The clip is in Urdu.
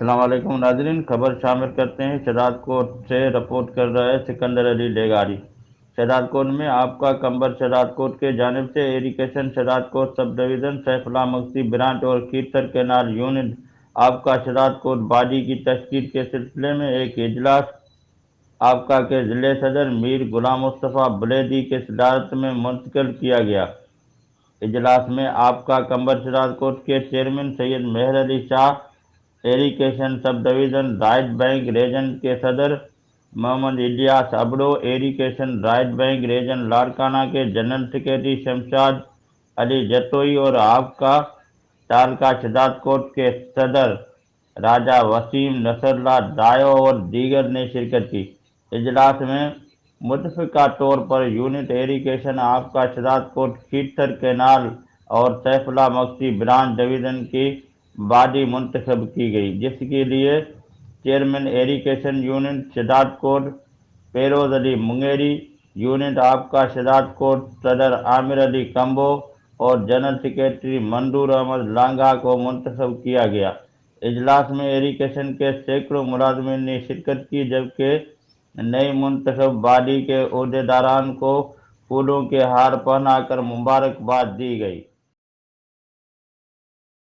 السلام علیکم ناظرین، خبر شامل کرتے ہیں۔ شہزاد کوٹ سے رپورٹ کر رہے سکندر علی ڈیگاری۔ شہزاد کوٹ میں آپ کا کمبر شہزاد کوٹ کے جانب سے اریگیشن شہزاد کوٹ سب division Saif Ullah mixie branch اور کھیتر کینال یونٹ آپ کا شہزاد کوٹ باڈی کی تشکیل کے سلسلے میں ایک اجلاس آپ کا کے ضلع صدر میر غلام مصطفیٰ بلیدی کے صدارت میں منتقل کیا گیا۔ اجلاس میں آپ کا کمبر شہزاد کوٹ کے chairman Syed Mehar Ali Shah, irrigation sub division right bank region کے صدر Muhammad Ilyas Abro, irrigation right bank region Larkana کے جنرل سیکرٹری شمشاد علی جتوئی اور آپ کا تعلقہ شہزاد کوٹ کے صدر راجہ وسیم نصر اللہ ڈائیو اور دیگر نے شرکت کی۔ اجلاس میں متفقہ طور پر یونٹ ایریگیشن آپ کا شہزاد کوٹ کھیتر کینال اور Saif Ullah mixie branch division کی باڈی منتخب کی گئی، جس کے لیے چیئرمین ایریگیشن یونٹ شہزاد کوٹ فیروز علی منگیری، یونٹ آپ کا شہزاد کوٹ صدر عامر علی کمبو اور جنرل سیکرٹری منظور احمد لانگا کو منتخب کیا گیا۔ اجلاس میں ایریگیشن کے سینکڑوں ملازمین نے شرکت کی، جبکہ نئی منتخب باڈی کے عہدیداران کو پھولوں کے ہار پہنا کر مبارکباد دی گئی۔